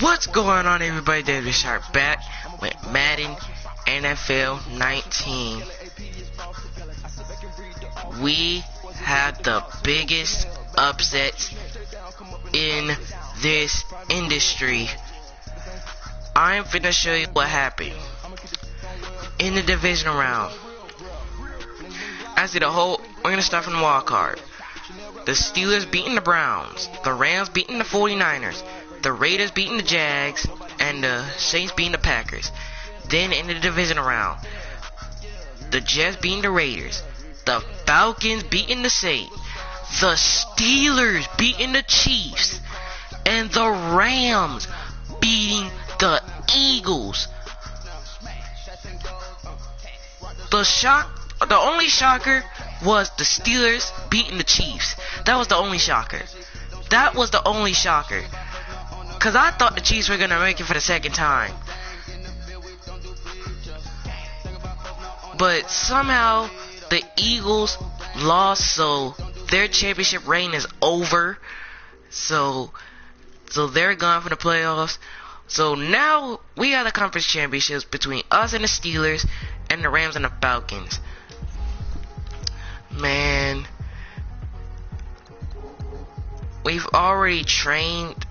What's going on, everybody? David Sharp back with Madden NFL 19. We had the biggest upsets in this industry. I'm finna show you what happened in the divisional round. We're gonna start from the wild card. The Steelers beating the Browns, the Rams beating the 49ers, the Raiders beating the Jags, and the Saints beating the Packers. Then in the divisional round, the Jets beating the Raiders, the Falcons beating the Saints, the Steelers beating the Chiefs, and the Rams beating the Eagles. The only shocker was the Steelers beating the Chiefs. That was the only shocker. Because I thought the Chiefs were going to make it for the second time. But somehow the Eagles lost, so their championship reign is over. So they're gone for the playoffs. So now we have the conference championships between us and the Steelers and the Rams and the Falcons. Man, we already trained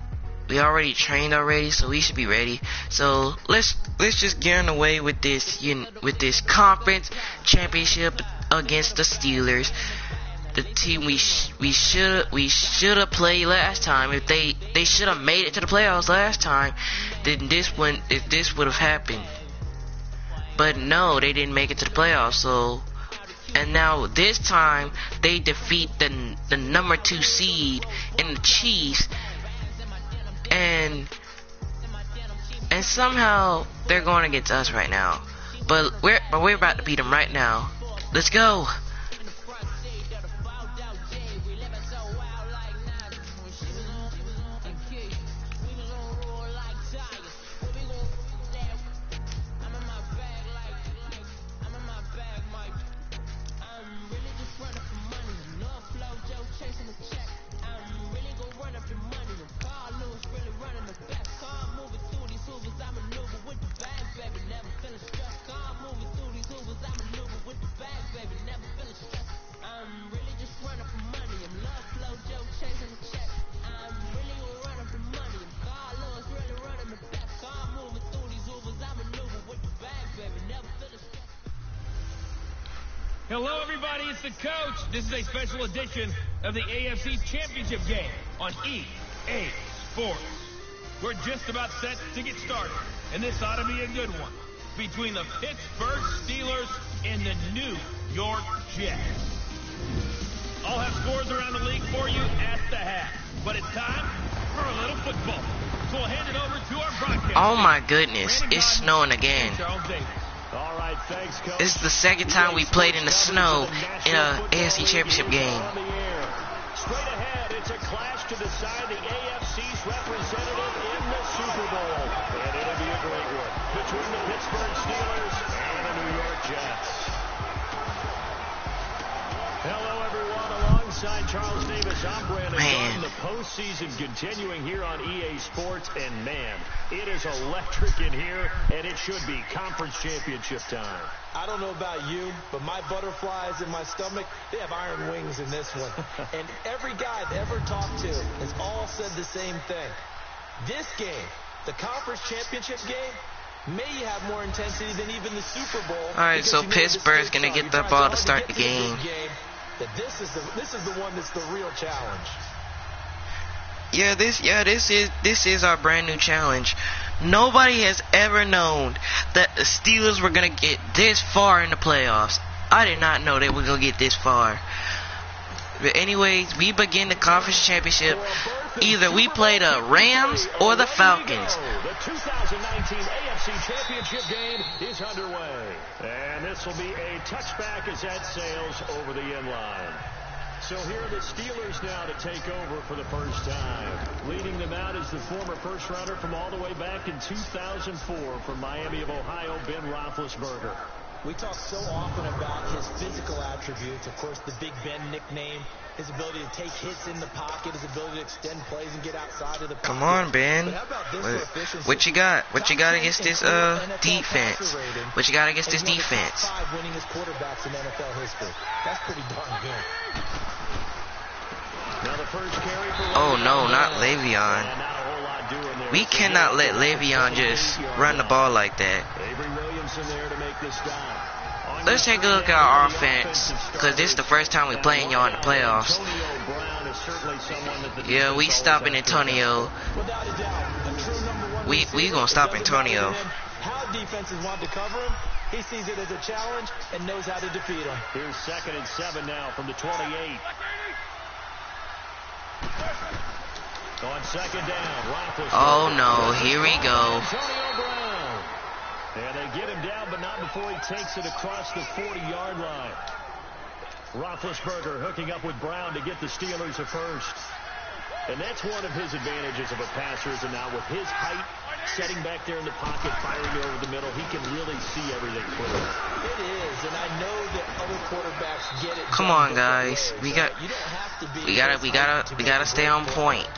already, so we should be ready. So let's just get on the way with this conference championship against the Steelers, the team we should have played last time. If they should have made it to the playoffs last time, then this would have happened. But no, they didn't make it to the playoffs. So, and now this time they defeat the number 2 seed in the Chiefs, and somehow they're going against us right now. But we're about to beat them right now. Let's go. Hello, everybody. It's the coach. This is a special edition of the AFC Championship game on EA Sports. We're just about set to get started, and this ought to be a good one between the Pittsburgh Steelers and the New York Jets. I'll have scores around the league for you at the half, but it's time for a little football. So we'll hand it over to our broadcast. Oh my goodness, it's snowing again. All right, thanks, Coach. This is the second time we played in the snow in a AFC Championship game. Straight ahead, it's a clash to decide the AFC's representative in the Super Bowl. And it'll be a great one between the Pittsburgh Steelers and the New York Jets. Hello, everyone. Alongside Charles Davis, I'm Brandon. The postseason continuing here on EA Sports, and man, it is electric in here, and it should be conference championship time. I don't know about you, but my butterflies in my stomach, they have iron wings in this one. And every guy I've ever talked to has all said the same thing. This game, the conference championship game, may have more intensity than even the Super Bowl. Alright, so Pittsburgh's gonna get the ball to start the game. This is the one that's the real challenge. This is our brand new challenge. Nobody has ever known that the Steelers were gonna get this far in the playoffs. I did not know they were gonna get this far. But anyways, we begin the conference championship. Either we play the Rams or the Falcons. The 2019 AFC Championship game is underway. And this will be a touchback as that sails over the end line. So here are the Steelers now to take over for the first time. Leading them out is the former first-rounder from all the way back in 2004 from Miami of Ohio, Ben Roethlisberger. We talk so often about his physical attributes. Of course, the Big Ben nickname, his ability to take hits in the pocket, his ability to extend plays and get outside of the pocket. Come on, Ben. But how about this for efficiency? What you got? What you got against this defense? What you got against this defense? Top 5 winningest quarterbacks in NFL history. That's pretty darn good. Now the first carry for Oh no, not Le'Veon. And not a whole lot doing there. We cannot let Le'Veon just run the ball like that. Avery Williamson there to make this stop. Let's take a look at our offense, because this is the first time we're playing y'all in the playoffs. Antonio Brown is certainly someone that the Yeah, we stopping Antonio. Without a doubt, a true number one We receiver. gonna stop It doesn't matter Antonio. to him how defenses want to cover him. He sees it as a challenge and knows how to defeat him. Here's 2nd and 7 now from the 28. On 2nd down, Roethlisberger. Oh no, here we go. Antonio Brown. And they get him down, but not before he takes it across the 40-yard line. Roethlisberger hooking up with Brown to get the Steelers a first. And that's one of his advantages of a passer, is now with his height, setting back there in the pocket, firing over the middle, he can really see everything clearly. It is, and I know that other quarterbacks get it. Come done on, guys. different We ways, got, right? You don't have to be we gotta, this we height gotta, to we make gotta a stay great on point.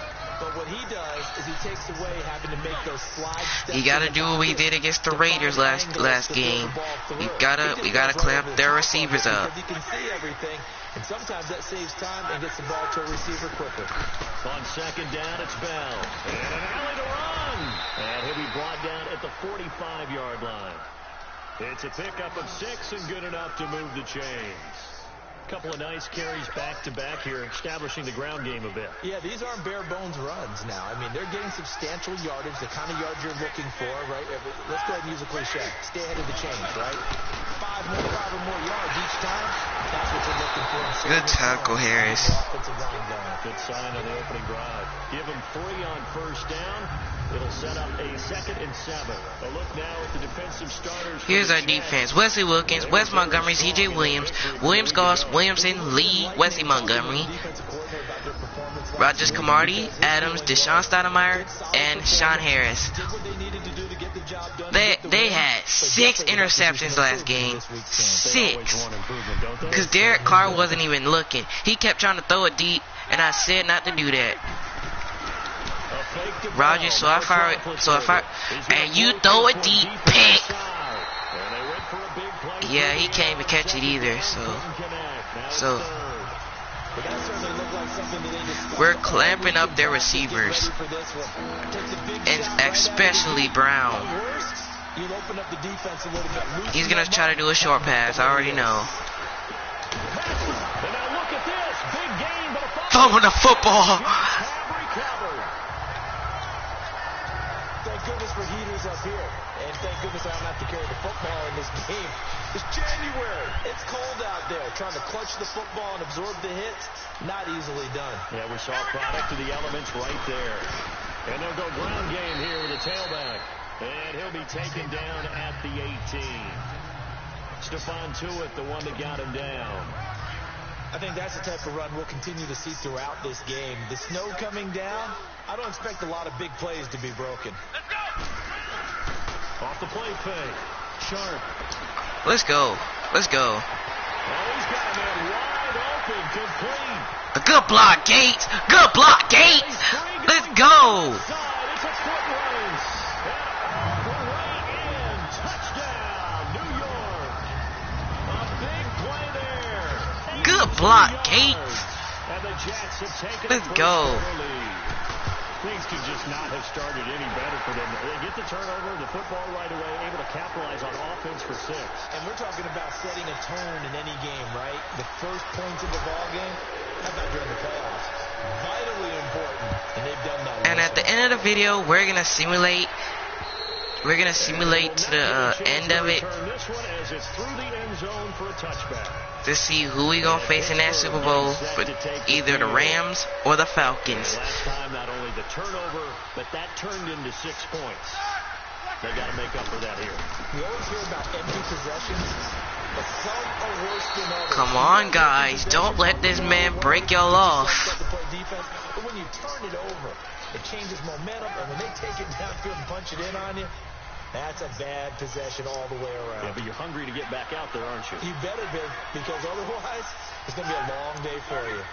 But what he does is he takes away having to make those slide steps. You gotta in the do what we pocket did against the to find Raiders angles last to throw the game. ball through. We He gotta just goes right clamp over the their top of receivers it up. because he can see everything, and sometimes that saves time and gets the ball to a receiver quicker. On 2nd down, it's Bell. And an alley to run. And he'll be brought down at the 45-yard line. It's a pickup of 6 and good enough to move the chains. Couple of nice carries back-to-back here, establishing the ground game a bit. Yeah, these aren't bare-bones runs now. I mean, they're getting substantial yardage, the kind of yards you're looking for, right? Let's go ahead and use a cliche. Stay ahead of the chains, right? 5 or more yards each time. That's what you're looking for. Good tackle, Harris. Offensive line going. Good sign on the opening drive. Give him 3 on 1st down. It'll set up a 2nd and 7. A look now at the defensive starters. Here's our defense. Wesley Wilkins, Wes Montgomery, C.J. Williams, Williams Goss, Williamson, Lee, Wesley Montgomery, Rogers Camardi, Adams, Deshaun Stoudemire, and Sean Harris. They had 6 interceptions last game. 6. Because Derek Carr wasn't even looking. He kept trying to throw it deep, and I said not to do that. Rogers, so I fire it, and you throw it deep, pick. Yeah, he can't even catch it either, so we're clamping up their receivers, and especially Brown. He's gonna try to do a short pass, I already know. Throwing the football. Thank goodness for heaters up here. And thank goodness I don't have to carry the football in this game. It's January. It's cold out there. Trying to clutch the football and absorb the hits, not easily done. Yeah, we saw a product of the elements right there. And they'll go ground game here with a tailback. And he'll be taken down at the 18. Stephon Tuitt, the one that got him down. I think that's the type of run we'll continue to see throughout this game. The snow coming down, I don't expect a lot of big plays to be broken. Let's go! Off the play fake. Sharp. Let's go. Let's go. Oh, he's got a man wide open. Complete. A good block, Gates. Good block, Gates. Let's go. It's a foot race. And right in. Touchdown, New York. A big play there. Good block, Gates. And the Jets have taken Let's a go. lead. Things could just not have started any better for them. They get the turnover, the football right away, able to capitalize on offense for 6. And we're talking about setting a tone in any game, right? The first points of the ball game, how about during the playoffs? Vitally important, and they've done that. And at the end of the video, we're gonna simulate to the end of it This one as it's through the end zone for a touchback. to see who we gonna face in that Super Bowl for either the Rams or the Falcons. Last time, not only the turnover, but that turned into 6 points. They got to make up for that here. We always hear about empty possessions, but some are worse than others. Come on, guys, don't let this man break y'all off. But when you turn it over, it changes momentum, and when they take it downfield and punch it in on you, That's a bad possession all the way around. Yeah, but you're hungry to get back out there, aren't you? You better be, because otherwise it's going to be a long day for you.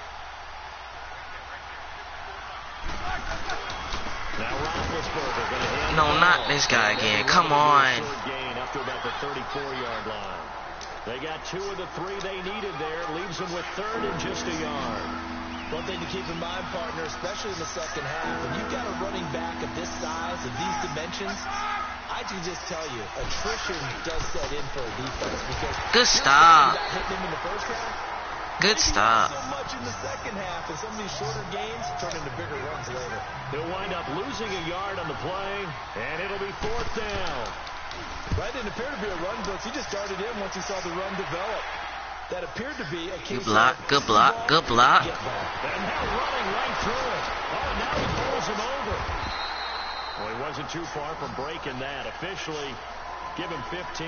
Now Roethlisberger going to hand No, not this guy again. Come on. Gain after about the 34-yard line. They got 2 of the 3 they needed there. Leaves them with 3rd and just a yard. One thing to keep in mind, partner, especially in the second half, when you've got a running back of this size, of these dimensions, I can just tell you, attrition does set in for a defense because good stop. Hitting him in the first half. Good stop. So much in the second half, and some of these shorter games turn into bigger runs later. He'll wind up losing a yard on the play, and it'll be 4th down. That didn't appear to be a run blitz. He just darted in once he saw the run develop. That appeared to be a case good block, good block, good block. And now running right through it. Oh, now he pulls him over. Well, he wasn't too far from breaking that. Officially, give him 15.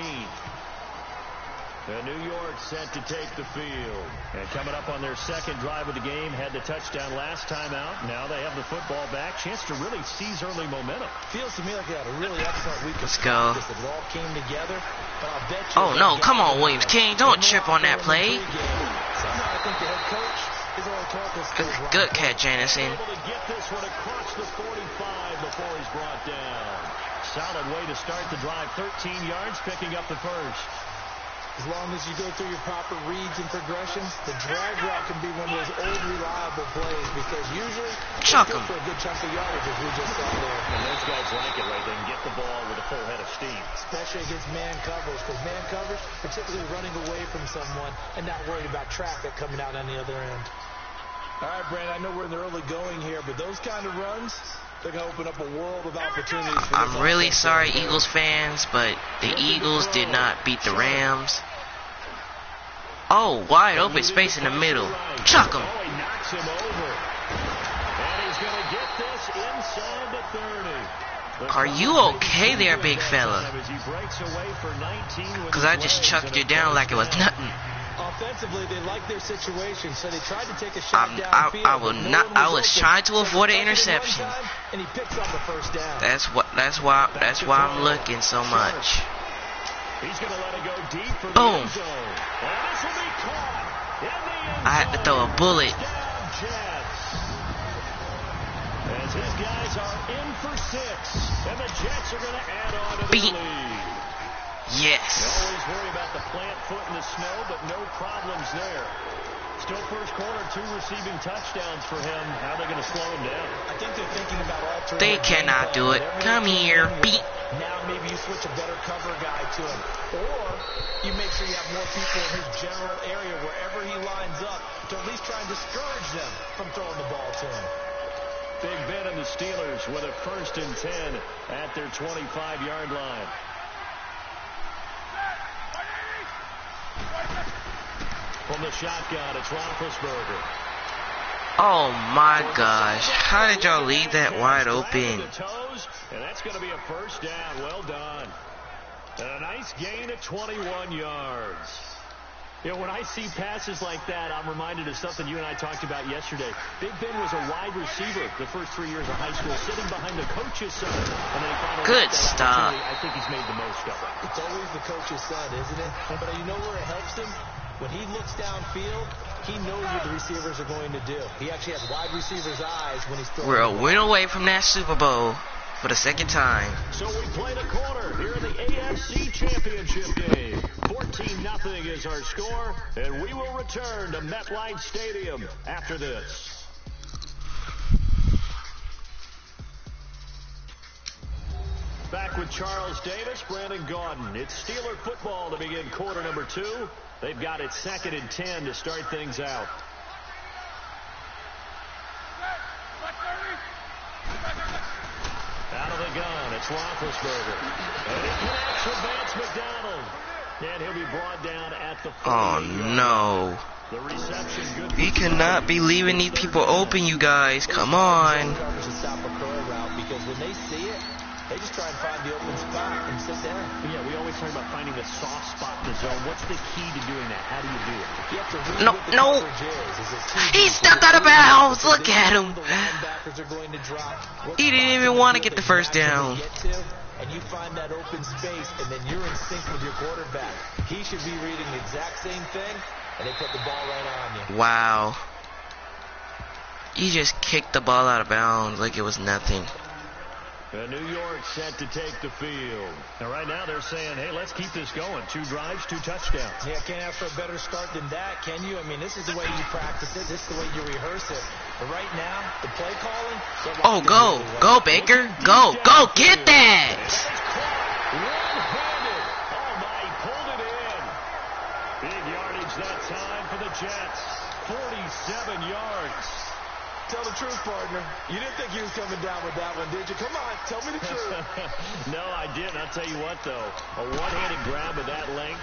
And New York set to take the field. And coming up on their second drive of the game, had the touchdown last time out. Now they have the football back. Chance to really seize early momentum. Feels to me like they had a really excellent week. Let's go. It all came together. But I'll bet you oh, no. Come on, Williams King. Don't trip on that play. Somehow I think the head coach is only taught this. Good catch, Anderson. Able to get this one across the 45 before he's brought down. Solid way to start the drive. 13 yards, picking up the first. As long as you go through your proper reads and progressions, the drag route can be one of those old reliable plays because usually chuck it's him for a good chunk of yardage as we just saw there. And those guys like it right. They can get the ball with a full head of steam. Especially against man coverage, because man coverage, particularly running away from someone and not worried about traffic coming out on the other end. All right, Brandon, I know we're in the early going here, but those kind of runs, they're going to open up a world of opportunities for I'm really sorry, Eagles fans, but the Eagles did not beat the Rams. Oh, wide open space in the middle. Chuck him. Oh, he knocks him over. And he's going to get this inside the 30. Are you okay there, big fella? Because I just chucked you down like it was nothing. Offensively, they like their situation, so they tried to take a shot downfield. I was trying to avoid an interception. And he picks up the first down. That's why I'm looking so much. He's going to let it go deep for boom. And this will be caught in the end zone. I had to throw a bullet. As his guys are in for 6, and the Jets are going to add on to the lead. Yes. They always worry about the plant foot in the snow, but no problems there. Still first quarter, 2 receiving touchdowns for him. How are they going to slow him down? I think they're thinking about altering. They cannot do it. Come here, beat. Now maybe you switch a better cover guy to him. Or you make sure you have more people in his general area wherever he lines up to at least try and discourage them from throwing the ball to him. Big Ben and the Steelers with a 1st and 10 at their 25-yard line. From the shotgun, it's Roethlisberger. Oh my gosh. How did y'all leave that wide open? And that's going to be a first down. Well done. And a nice gain of 21 yards. You know, when I see passes like that, I'm reminded of something you and I talked about yesterday. Big Ben was a wide receiver the first 3 years of high school, sitting behind the coach's son. And then he finally good stop. I think he's made the most of it. It's always the coach's son, isn't it? But you know where it helps him? When he looks downfield, he knows what the receivers are going to do. He actually has wide receivers' eyes when he's throwing. We're a win away from that Super Bowl for the 2nd time. So we play the quarter here in the AFC Championship game. 14-0 is our score, and we will return to MetLife Stadium after this. Back with Charles Davis, Brandon Gaudin. It's Steeler football to begin quarter number 2. They've got it 2nd and 10 to start things out. Out of the gun, it's Roethlisberger. And he connects with Vance McDonald. And he'll be brought down at the 40. Oh, no. The reception good. We cannot be leaving these people open, you guys. Come on. Because when they see it, they just try and find the open spot and sit down. Yeah, we always talk about finding the soft spot in the zone. What's the key to doing that? How do you do it? You have to read what the coverage is. He stepped out of bounds. Look at him. The linebackers are going to drop. He didn't even want to get the first down. and you find that open space, and then you're in sync with your quarterback. He should be reading the exact same thing, and they put the ball right on you. Wow. He just kicked the ball out of bounds like it was nothing. New York set to take the field. And right now they're saying, hey, let's keep this going. 2 drives, 2 touchdowns. Yeah, can't ask for a better start than that, can you? I mean, this is the way you practice it. This is the way you rehearse it. But right now, the play calling. Oh, go. Go, Baker. Go. Go. Get that. One-handed. Oh, my, he pulled it in. Big yardage that time for the Jets. 47 yards. Tell the truth, partner. You didn't think he was coming down with that one, did you? Come on, tell me the truth. No, I didn't. I'll tell you what, though. A one-handed grab of that length.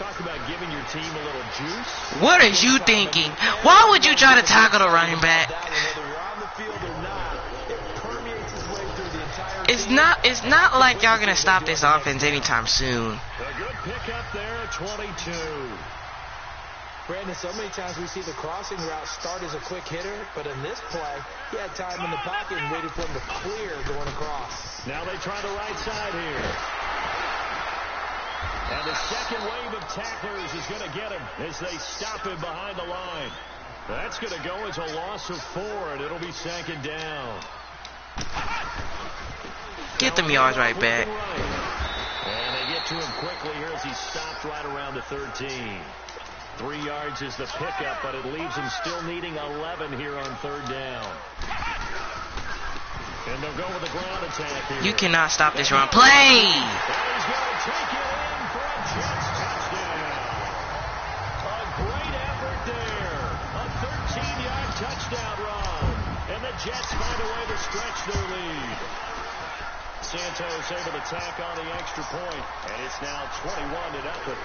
Talk about giving your team a little juice. What are you thinking? Why would you try to tackle the running back? It's not like y'all gonna stop this offense anytime soon. A good pickup there at 22. Brandon, so many times we see the crossing route start as a quick hitter, but in this play, he had time in the pocket and waited for him to clear going across. Now they try the right side here. And the second wave of tacklers is going to get him as they stop him behind the line. That's going to go as a loss of 4, and it'll be second down. Get them yards right back. And they get to him quickly here as he stopped right around the 13. 3 yards is the pickup, but it leaves him still needing 11 here on 3rd down. And they'll go with the ground attack here. You cannot stop this run. Play! And he's going to take it in for a Jets touchdown. A great effort there. A 13-yard touchdown run. And the Jets find a way to stretch their lead. Santos able to tack on the extra point, and it's now 21-0.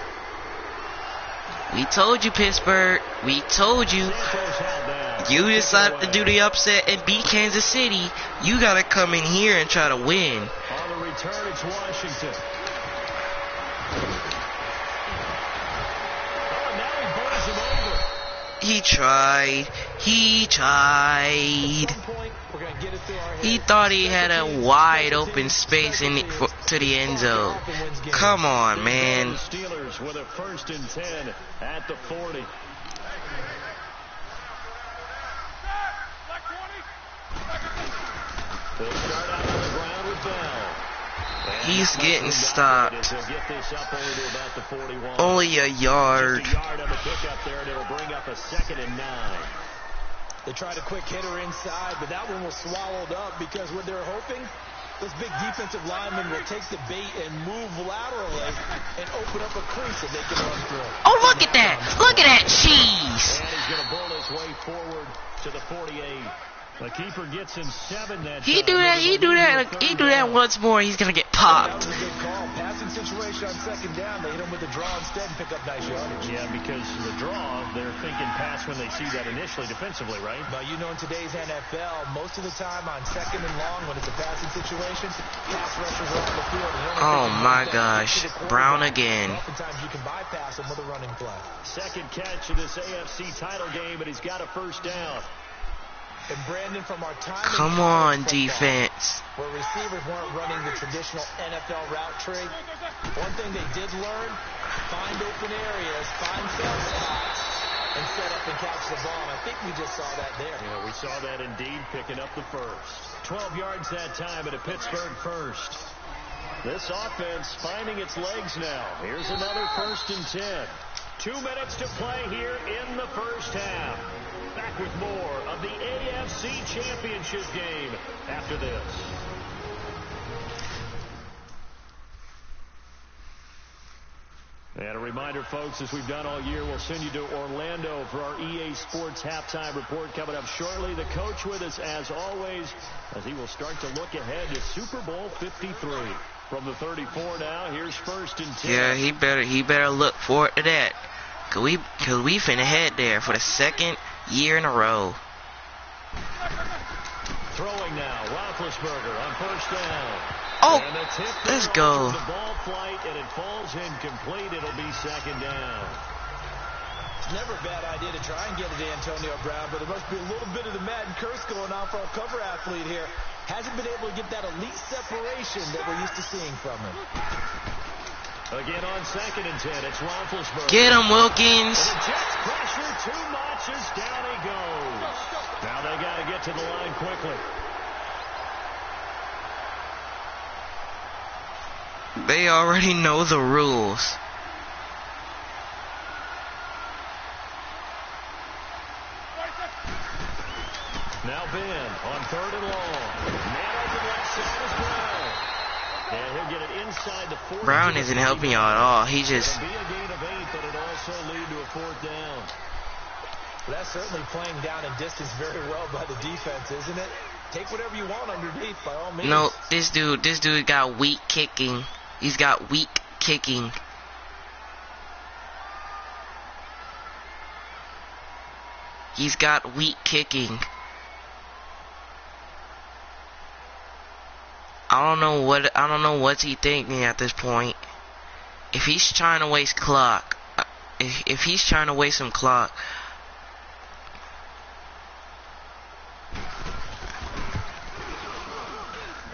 We told you, Pittsburgh. We told you. You decided to do the upset and beat Kansas City. You got to come in here and try to win. On the return, it's Washington. Oh, now he burns him over. He tried. He tried. He thought he had a wide open space in it to the end zone. Come on, man. The Steelers with a 1st and 10 at the 40. They'll start out on the ground with Bell. He's getting stopped. Get this up only to about the 41. Only a yard. Just a yard on the pickup there, and it'll bring up a 2nd and 9. They tried a quick hitter inside, but that one was swallowed up because what they're hoping, this big defensive lineman will take the bait and move laterally and open up a crease that they can run through. Oh, look at that. Look at that cheese. And he's going to bull his way forward to the 48. The keeper gets him 7 that He time. do that. He do that. He do that once more. He's going to get popped. That was a good call. Passing situation on 2nd down. They hit him with the draw instead and pick up nice yardage. Yeah, because the draw, they're thinking pass when they see that initially defensively, right? But you know, in today's NFL, most of the time on 2nd and long, when it's a passing situation, pass rushers are on the field. Oh, my gosh. Brown again. Oftentimes you can bypass him with a running play. Second catch of this AFC title game, and he's got a 1st down. And Brandon, from our time Come on, defense. where receivers weren't running the traditional NFL route tree, one thing they did learn, find open areas, find fail spots, and set up and catch the ball. And I think we just saw that there. Yeah, we saw that indeed, picking up the 1st. 12 yards that time at a Pittsburgh 1st. This offense finding its legs now. Here's another 1st and 10. 2 minutes to play here in the 1st half. Back with more of the AFC Championship game after this. And a reminder, folks, as we've done all year, we'll send you to Orlando for our EA Sports halftime report coming up shortly. The coach with us, as always, as he will start to look ahead to Super Bowl 53. From the 34 now, here's 1st and 10. Yeah, he better look forward to that. Cause we finna head there for the 2nd year in a row. Throwing now, Roethlisberger on 1st down. Oh, and a tip let's go. The ball flight, and it falls incomplete. It'll be 2nd down. It's never a bad idea to try and get it to Antonio Brown, but there must be a little bit of the Madden curse going on for our cover athlete here. Hasn't been able to get that elite separation that we're used to seeing from him. Again on 2nd and 10, it's Roethlisberger. Get him, Wilkins. And ejects pressure too much as down he goes. Now they got to get to the line quickly. They already know the rules. Now Ben on 3rd and long. Man over left side is Brown. And he'll get it inside the 40. Brown isn't helping y'all at all. He just... It'll be a gain of 8, but it also lead to a 4th down. Well, that's certainly playing down in distance very well by the defense, isn't it? Take whatever you want underneath, by all means. No, this dude got weak kicking. He's got weak kicking. He's got weak kicking. I don't know what's he thinking at this point. If he's trying to waste clock, if he's trying to waste some clock.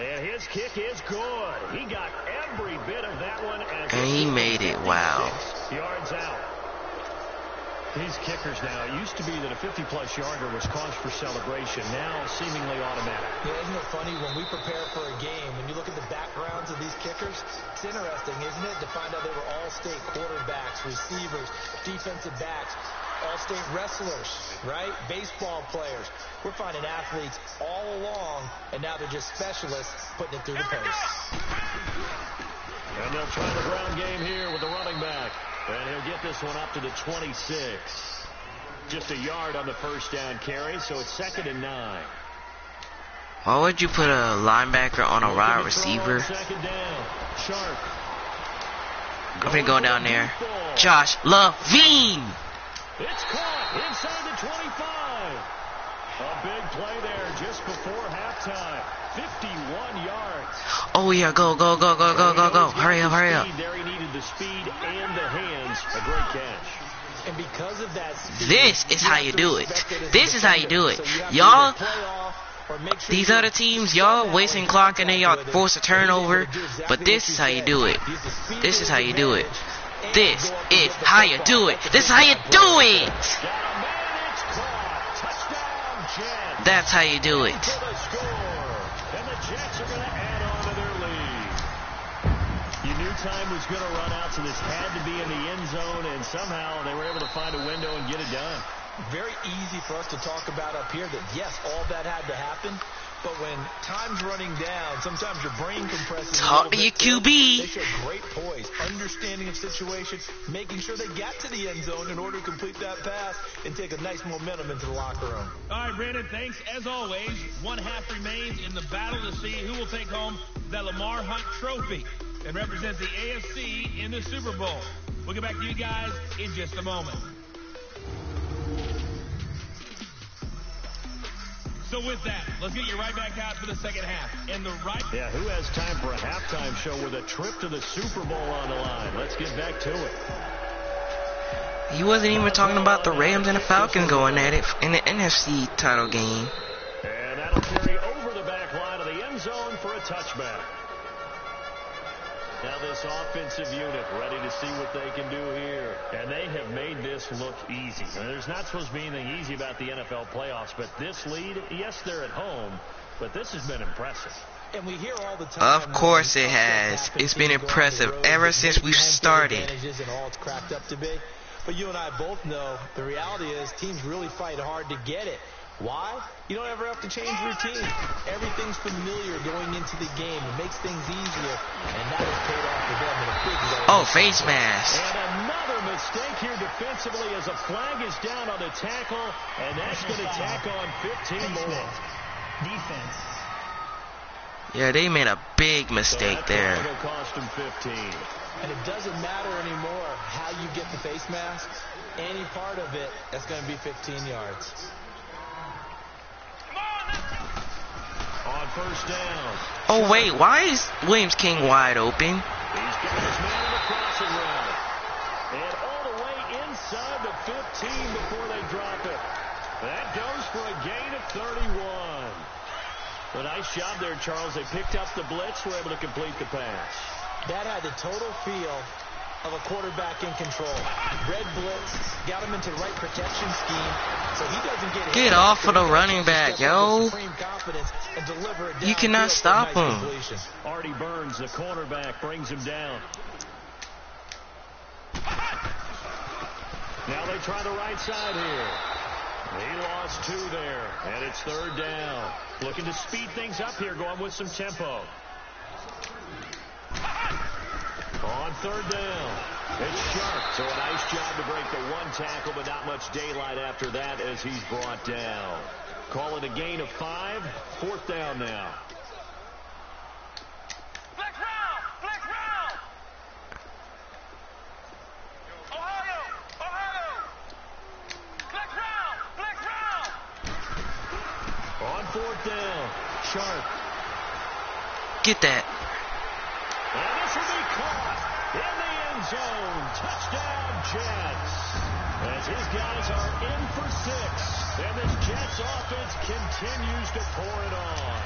And his kick is good. He got every bit of that one. And he made it. Wow. Yards out. These kickers now, it used to be that a 50-plus yarder was cause for celebration. Now, seemingly automatic. Yeah, isn't it funny, when we prepare for a game, when you look at the backgrounds of these kickers, it's interesting, isn't it, to find out they were all-state quarterbacks, receivers, defensive backs, all-state wrestlers, right? Baseball players. We're finding athletes all along, and now they're just specialists putting it through the post. And they'll try the ground game here with the running back. And he'll get this one up to the 26. Just a yard on the first down carry, so it's 2nd and 9. Why would you put a linebacker on a wide receiver? Second down. Sharp. I'm gonna go down there. Josh Levine. It's caught inside the 25. A big play there just before halftime. 51 yards. Oh yeah, go. Hurry up. There he needed the speed and the hands. A great catch. And because of that speed, This is how you do it. This is how you do it. Y'all, these other teams, y'all wasting clock and then y'all force a turnover. But this is how you do it. This is how you do it. This is how you do it. This is how you do it. That's how you do it. And the Jets are going to add on to their lead. You knew time was going to run out, so this had to be in the end zone, and somehow they were able to find a window and get it done. Very easy for us to talk about up here that, yes, all that had to happen. But when time's running down, sometimes your brain compresses. Talk to your QB. They show great poise, understanding of situation, making sure they got to the end zone in order to complete that pass and take a nice momentum into the locker room. All right, Brandon, thanks. As always, one half remains in the battle to see who will take home the Lamar Hunt Trophy and represent the AFC in the Super Bowl. We'll get back to you guys in just a moment. So with that, let's get you right back out for the second half. And the right... Yeah, who has time for a halftime show with a trip to the Super Bowl on the line? Let's get back to it. He wasn't even talking about the Rams and the Falcons going at it in the NFC title game. And that'll carry over the back line of the end zone for a touchback. Now this offensive unit ready to see what they can do here. And they have made this look easy. I mean, there's not supposed to be anything easy about the NFL playoffs, but this lead, yes, they're at home, but this has been impressive. And we hear all the time. Of course it has. It's been impressive ever since we've started. And all it's cracked up to be. But you and I both know the reality is teams really fight hard to get it. Why? You don't ever have to change routine. Everything's familiar going into the game. It makes things easier, and that has paid off for them in a big way. Oh, face mask. And another mistake here defensively as a flag is down on the tackle, and that's going to tack on 15 more. Defense. Yeah, they made a big mistake there. It'll cost them 15. And it doesn't matter anymore how you get the face mask. Any part of it, that's going to be 15 yards. On first down. Oh, wait, why is Williams King wide open? He's got his man on the crossing route. And all the way inside the 15 before they drop it. That goes for a gain of 31. A nice job there, Charles. They picked up the blitz, were able to complete the pass. That had the total feel of a quarterback in control. Red blitz, got him into the right protection scheme, so he doesn't get off of the running back, yo. You cannot stop him. Artie Burns, the cornerback, brings him down. Now they try the right side here. He lost 2 there, and it's 3rd down. Looking to speed things up here, going with some tempo. On 3rd down, it's Sharp. So a nice job to break the 1 tackle, but not much daylight after that as he's brought down. Call it a gain of 5. 4th down now. Flex round! Flex round! Ohio! Ohio! Flex round! Flex round! On 4th down, Sharp. Get that. And this will be caught in the end zone. Touchdown, Jets. As his guys are in for 6. And this Jets offense continues to pour it on.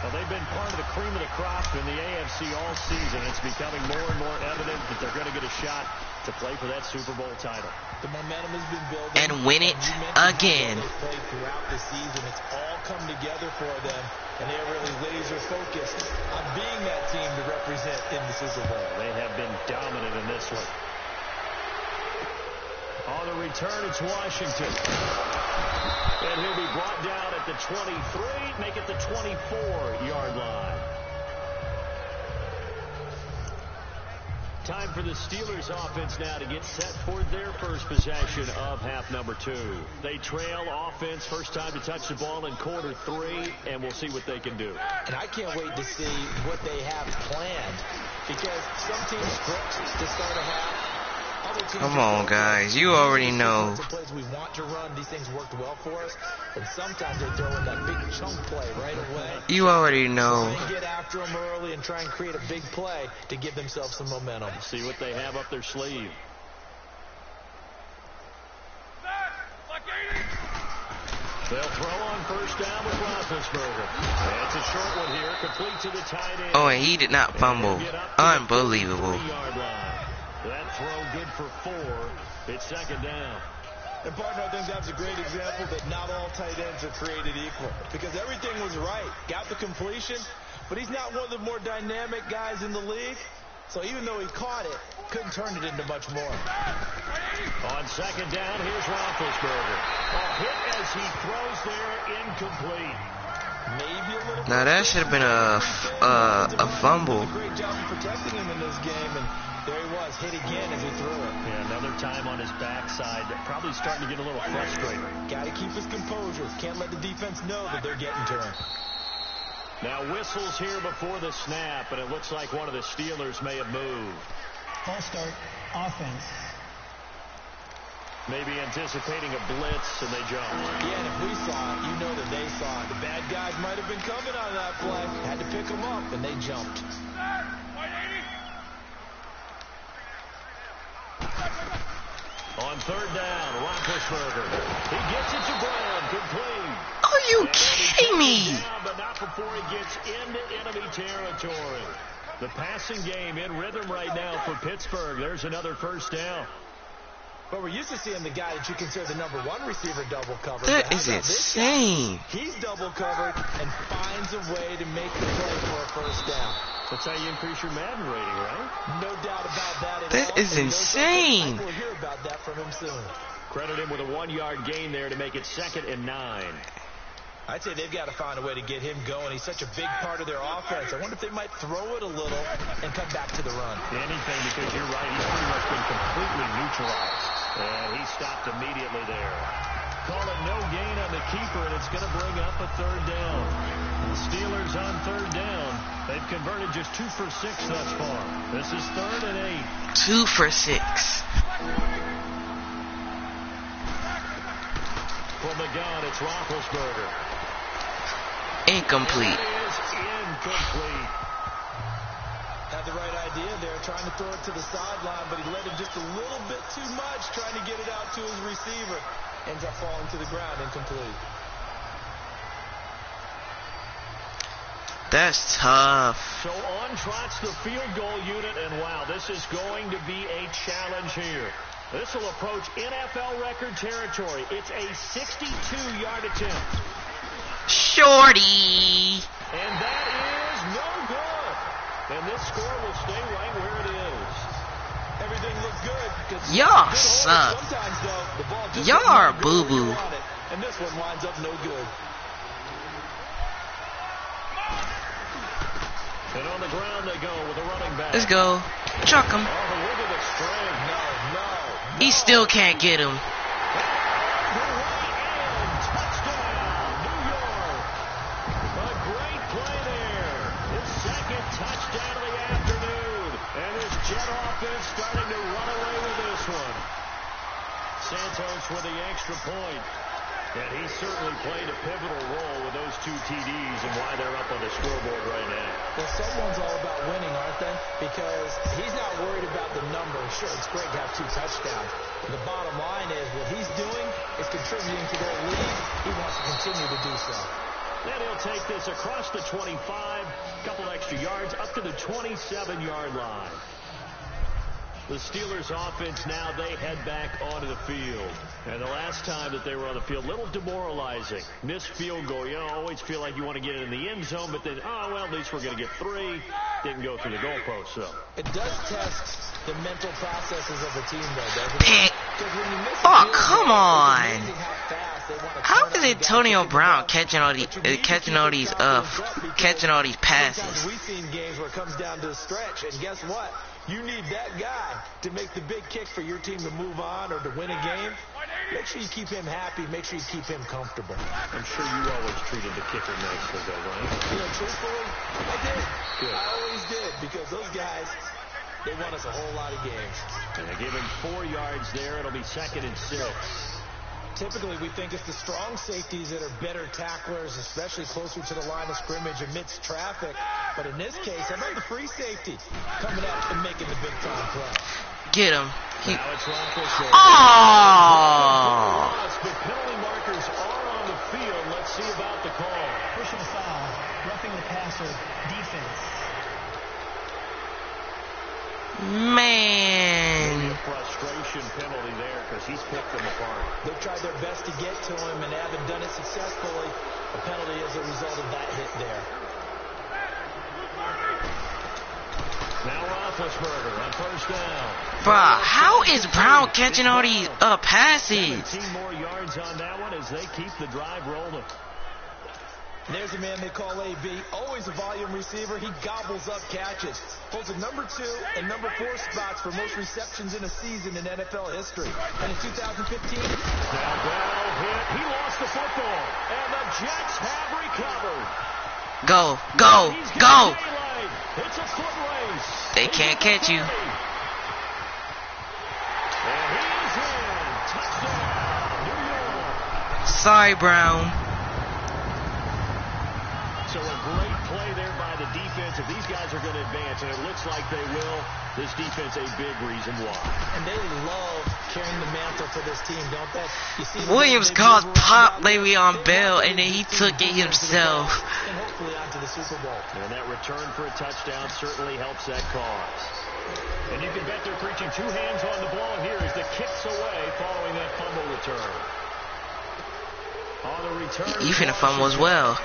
Well, they've been part of the cream of the crop in the AFC all season. It's becoming more and more evident that they're going to get a shot to play for that Super Bowl title. The momentum has been building. And win it again. They've played throughout the season. It's all come together for them. And they are really laser focused on being that team to represent in the Super Bowl. They have been dominant in this one. On the return, it's Washington. And he'll be brought down at the 23, make it the 24-yard line. Time for the Steelers offense now to get set for their first possession of half number 2. They trail offense, first time to touch the ball in quarter 3, and we'll see what they can do. And I can't wait to see what they have planned, because some teams script to start a half. Come on, guys. You already know. We want to run. These things worked well for us. And sometimes they throw in that big chunk play right away. You already know. Try and get after them early and try and create a big play to give themselves some momentum. See what they have up their sleeve. They'll throw on first down with Roethlisberger. It's a short one here, complete to the tight end. Oh, and he did not fumble. Unbelievable. That throw good for 4. It's 2nd down. And partner, I think that's a great example that not all tight ends are created equal, because everything was right. Got the completion, but he's not one of the more dynamic guys in the league. So even though he caught it, couldn't turn it into much more. On 2nd down, here's Roethlisberger. A hit as he throws there, incomplete. Maybe a little. Now that should have been a fumble. Did a great job of protecting him in this game, and there he was, hit again as he threw it. Yeah, another time on his backside. Probably starting to get a little frustrated. Got to keep his composure. Can't let the defense know that they're getting to him. Now whistles here before the snap, and it looks like one of the Steelers may have moved. False start, offense. Maybe anticipating a blitz, and they jump. Yeah, and if we saw it, you know that they saw it. The bad guys might have been coming on that play. Had to pick them up, and they jumped. On 3rd down, Roethlisberger. He gets it to Brown, complete. Are you kidding me? Down, but not before he gets into enemy territory. The passing game in rhythm right now for Pittsburgh. There's another first down. But we're used to seeing the guy that you consider the number 1 receiver double covered. That is insane. He's double covered and finds a way to make the play for a first down. That's how you increase your Madden rating, right? No doubt about that at all. That is insane. We'll hear about that from him soon. Credit him with a 1-yard gain there to make it 2nd and 9. I'd say they've got to find a way to get him going. He's such a big part of their offense. I wonder if they might throw it a little and come back to the run. Anything, because you're right. He's pretty much been completely neutralized. And he stopped immediately there. Call it no gain on the keeper, and it's going to bring up a 3rd down. The Steelers on 3rd down. They've converted just 2 for 6 thus far. This is 3rd and 8. 2 for 6. From the gun, it's Roethlisberger. Incomplete. It is incomplete. Had the right idea there, trying to throw it to the sideline, but he let it just a little bit too much, trying to get it out to his receiver. Ends up falling to the ground, incomplete. That's tough. So on trots the field goal unit, and wow, this is going to be a challenge here. This will approach NFL record territory. It's a 62-yard attempt. Shorty. And that is no good. And this score will stay right where it is. Everything looks good. Y'all suck. Sometimes, though, the ball just Y'all are doesn't go where you boo-boo. want it, and this one winds up no good. And on the ground they go with a running back. Let's go. Chuck him. Oh, look at the strength. No. He still can't get him. Touchdown, New York. A great play there. His second touchdown of the afternoon. And this Jet offense starting to run away with this one. Santos with the extra point. And he certainly played a pivotal role with those two TDs and why they're up on the scoreboard right now. Well, someone's all about winning, aren't they? Because he's not worried about the number. Sure, it's great to have 2 touchdowns. The bottom line is what he's doing is contributing to their lead. He wants to continue to do so. Then he'll take this across the 25, couple extra yards, up to the 27-yard line. The Steelers offense now, they head back onto the field. And the last time that they were on the field, a little demoralizing. Missed field goal. You always feel like you want to get it in the end zone, but then, oh, well, at least we're going to get 3. Didn't go through the goalpost, so. It does test the mental processes of the team, though, doesn't it? Pick. Oh, come on. How is Antonio Brown catching all these passes? We've seen games where it comes down to the stretch, and guess what? You need that guy to make the big kick for your team to move on or to win a game. Make sure you keep him happy. Make sure you keep him comfortable. I'm sure you always treated the kicker nicely, though, right? You know, truthfully, I did. Good. I always did, because those guys, they won us a whole lot of games. And they give him 4 yards there. It'll be 2nd and 6. Typically, we think it's the strong safeties that are better tacklers, especially closer to the line of scrimmage amidst traffic. But in this case, how about the free safety coming up and making the big-time play? Get him. Now it's Roethlisberger. Oh! The penalty markers are on the field. Let's see about the call. Pushing foul, roughing the passer, defense. Man. Frustration penalty there because he's picked them apart. They've tried their best to get to him and haven't done it successfully. A penalty as a result of that hit there. Now Roethlisberger on 1st down. Bruh, how is Brown catching all these passes? 17 more yards on that one as they keep the drive rolling. There's a man they call AB, always a volume receiver. He gobbles up catches. Holds a number 2 and number 4 spots for most receptions in a season in NFL history. And in 2015, Now Bell hit. He lost the football. And the Jets have recovered. Go. He's got daylight. It's a foot race. They can't catch you. And he's in. Touchdown, New York. Sorry, Brown. So a great play there by the defense. If these guys are going to advance, and it looks like they will, this defense a big reason why. and they love carrying the mantle for this team, don't they? You see Williams called Pop Le'Veon Bell, and then he took it himself. And hopefully onto the Super Bowl. And that return for a touchdown certainly helps that cause. And you can bet they're preaching 2 hands on the ball here as the kick's away following that fumble return. On the return, You finna fumble as well.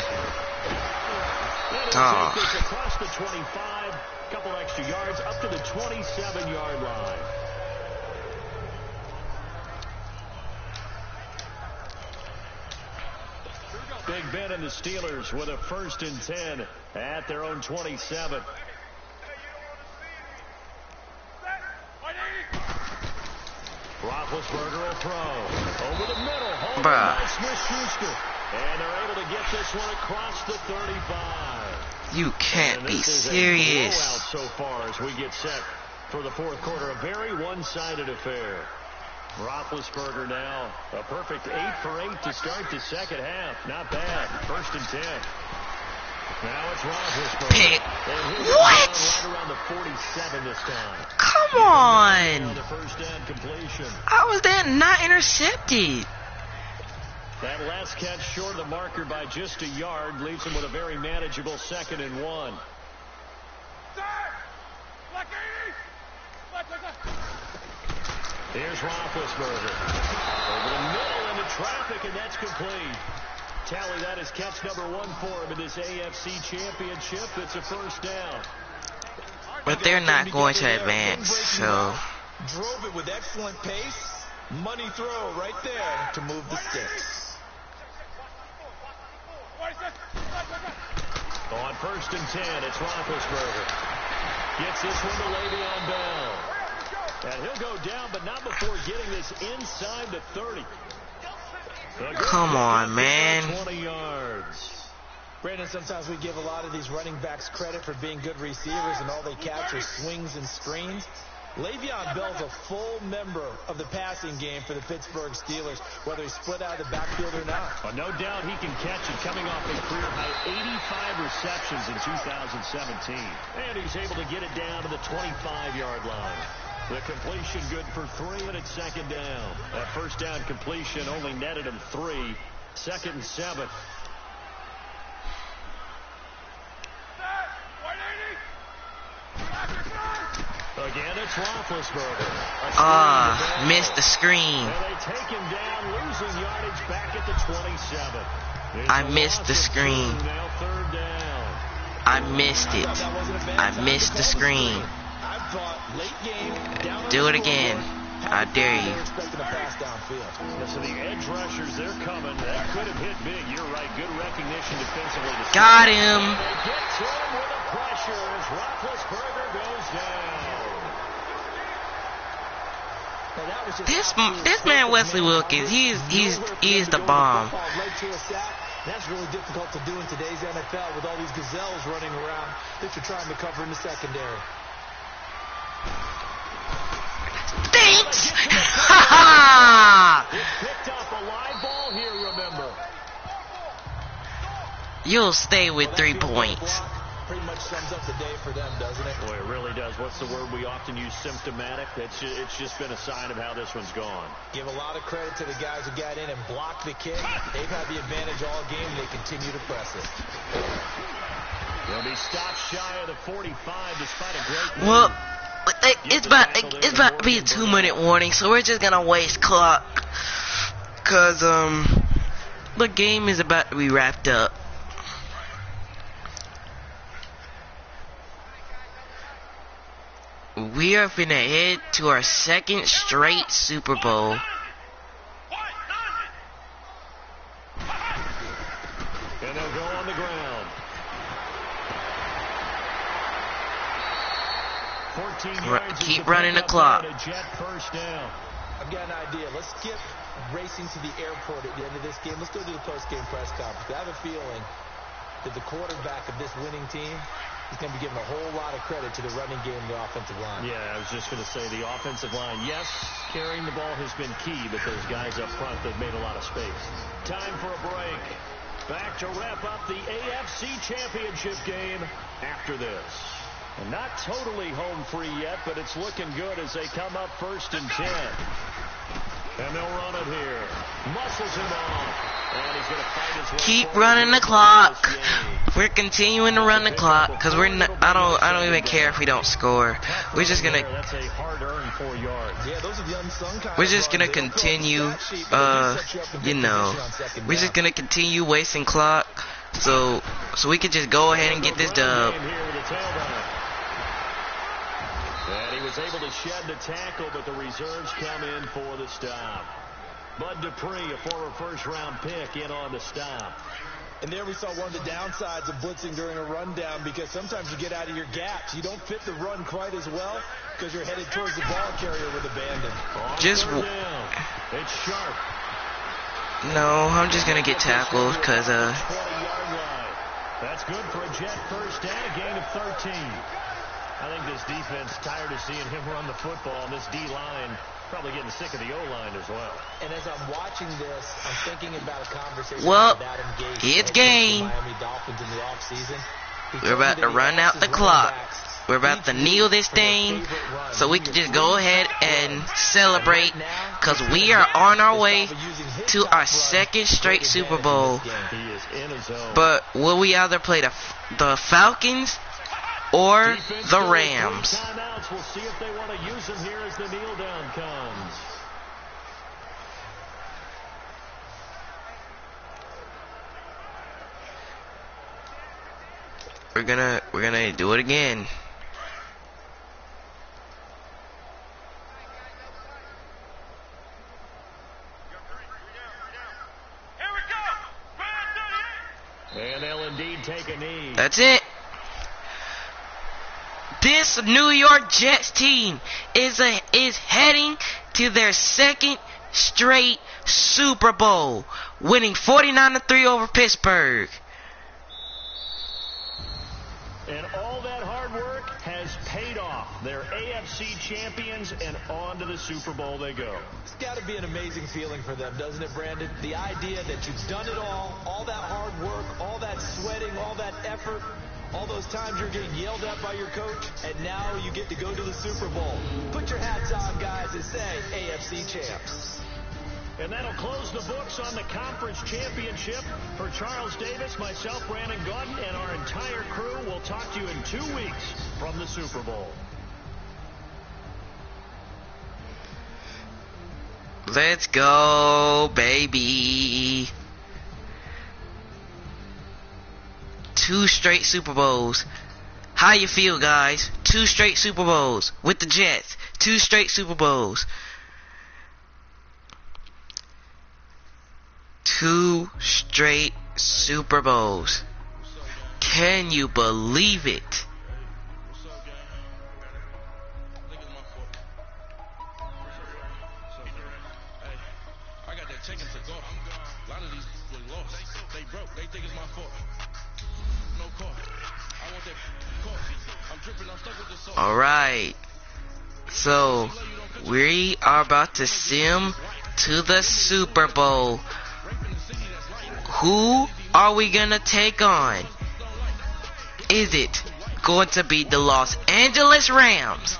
Take this across the 25, couple extra yards up to the 27-yard line. Big Ben and the Steelers with a 1st and 10 at their own 27. Roethlisberger will throw over the middle. Hold by Smith-Schuster. And they're able to get this one across the 35. You can't be serious. So far as we get set for the 4th quarter, a very one-sided affair. Roethlisberger now a perfect 8 for 8 to start the 2nd half. Not bad. 1st and 10. Now it's Roethlisberger. Pick. What? Right around the 47 this time. Come on. The 1st down completion. How was that not intercepted? That last catch short of the marker by just a yard leaves him with a very manageable 2nd and 1. Here's Roethlisberger. Over the middle into traffic, and that's complete. Tally, that is catch number 1 for him in this AFC Championship. It's a first down. But they're not going to advance, so... Drove it with excellent pace. Money throw right there to move the sticks. On 1st and 10, it's Roethlisberger. Gets this one to Le'Veon Bell. And he'll go down, but not before getting this inside the 30. Come on, man. 20 yards. Brandon, sometimes we give a lot of these running backs credit for being good receivers, and all they catch are swings and screens. Le'Veon Bell's a full member of the passing game for the Pittsburgh Steelers, whether he's split out of the backfield or not. Well, no doubt he can catch it, coming off a career-high 85 receptions in 2017. And he's able to get it down to the 25-yard line. The completion good for 3, and it's 2nd down. That first down completion only netted him 3. 2nd and 7. Again, it's Roethlisberger. Missed the screen. And they take him down, losing yardage back at the 27. I missed the screen. Now 3rd down. I missed it. I missed the screen. Do it again. I dare you. So the edge rushers, they're coming. That could have hit big. You're right. Good recognition defensively. Got him. They get to him with the pressure as Roethlisberger goes down. This man Wesley Wilkins, he is the bomb. That's really difficult to do in today's NFL with all these gazelles running around that you're trying to cover in the secondary. Thanks. Picked up a live ball here, remember. You'll stay with 3 points. Pretty much sums up the day for them, doesn't it? Boy, it really does. What's the word we often use? Symptomatic. It's just been a sign of how this one's gone. Give a lot of credit to the guys who got in and blocked the kick. They've had the advantage all game. They continue to press it. They'll be stopped shy of the 45 despite a great move. Well, it's about to be a 2-minute warning, so we're just gonna waste clock, cause the game is about to be wrapped up. We are finna head to our 2nd straight Super Bowl. And they'll go on the ground. 14 yards. Keep running the clock. Jet first down. I've got an idea. Let's skip racing to the airport at the end of this game. Let's go to the post-game press conference. I have a feeling that the quarterback of this winning team is going to be given a whole lot of credit to the running game and the offensive line. Yeah, I was just going to say the offensive line, yes, carrying the ball has been key, but those guys up front, they've made a lot of space. Time for a break. Back to wrap up the AFC Championship game after this. And not totally home free yet, but it's looking good as they come up 1st and 10. And they'll run it here. Muscles him off. And he's going to fight his way. Keep running the clock. We're continuing to run the clock because we're not, I don't even care if we don't score. We're just gonna. That's a hard-earned 4 yards. Yeah, those are the unsung kind. We're just gonna continue. We're just gonna continue wasting clock. So we can just go ahead and get this dub. And he was able to shed the tackle, but the reserves come in for the stop. Bud Dupree, a former first-round pick, in on the stop. And there we saw one of the downsides of blitzing during a rundown, because sometimes you get out of your gaps. You don't fit the run quite as well because you're headed towards the ball carrier with abandon. Just it's sharp. No, I'm just gonna get tackled because That's good for a Jet first down, a gain of 13. I think this defense tired of seeing him run the football, and this D-line probably getting sick of the O-line as well. And as I'm watching this, I'm thinking about a conversation well, with Adam Gase. it's game. The Miami Dolphins in the offseason. We're about to run out the clock. We're about to kneel this thing so we can just go ahead and celebrate, because we are on our way to our second straight Super Bowl. But will we either play the Falcons or the Rams? We'll see if they want to use them here as the kneel down comes. We're gonna do it again. And they'll indeed take a knee. That's it. This New York Jets team is heading to their second straight Super Bowl, winning 49-3 over Pittsburgh. And all that hard work has paid off. They're AFC champions, and on to the Super Bowl they go. It's got to be an amazing feeling for them, doesn't it, Brandon? The idea that you've done it all that hard work, all that sweating, all that effort, all those times you're getting yelled at by your coach, and now you get to go to the Super Bowl. Put your hats on, guys, and say AFC champs. And that'll close the books on the conference championship. For Charles Davis, myself, Brandon Gaudin, and our entire crew, we'll talk to you in 2 weeks from the Super Bowl. Let's go, baby. 2 straight Super Bowls. How you feel, guys? 2 straight Super Bowls with the Jets. 2 straight Super Bowls. 2 straight Super Bowls. Can you believe it? I got that taken to go. A lot of these boys lost. They broke. They think it's my fault. No call. I want that call. I'm dripping. I'm stuck with the soul. Alright. So, we are about to sim to the Super Bowl. Who are we gonna take on? Is it going to be the Los Angeles Rams?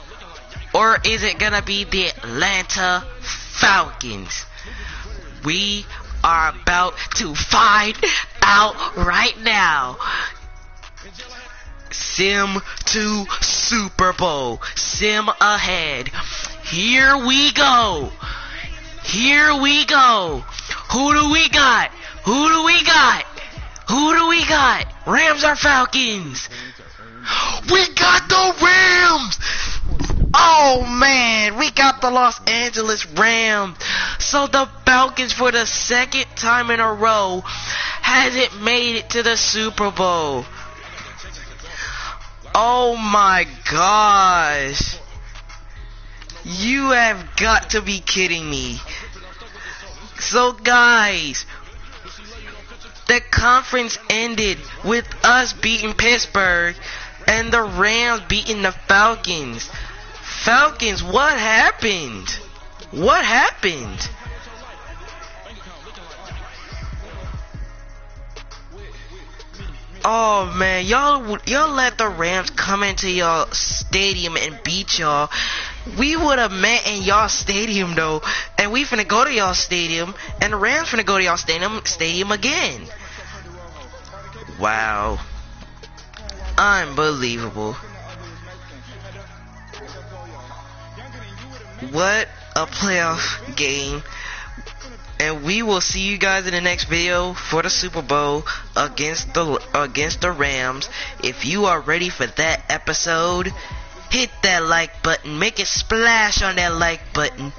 Or is it gonna be the Atlanta Falcons? We are about to find out right now. Sim to Super Bowl. Sim ahead. Here we go. Here we go. Who do we got? Who do we got? Who do we got? Rams or Falcons? We got the Rams! Oh man, we got the Los Angeles Rams. So the Falcons, for the second time in a row, hasn't made it to the Super Bowl. Oh my gosh. You have got to be kidding me. So guys, the conference ended with us beating Pittsburgh and the Rams beating the Falcons. Falcons, what happened? What happened? Oh man, y'all let the Rams come into y'all stadium and beat y'all. We would have met in y'all stadium though, and we finna go to y'all stadium, and the Rams finna go to y'all stadium again. Wow. Unbelievable. What a playoff game. And we will see you guys in the next video for the Super Bowl against the Rams. If you are ready for that episode, hit that like button. Make it splash on that like button.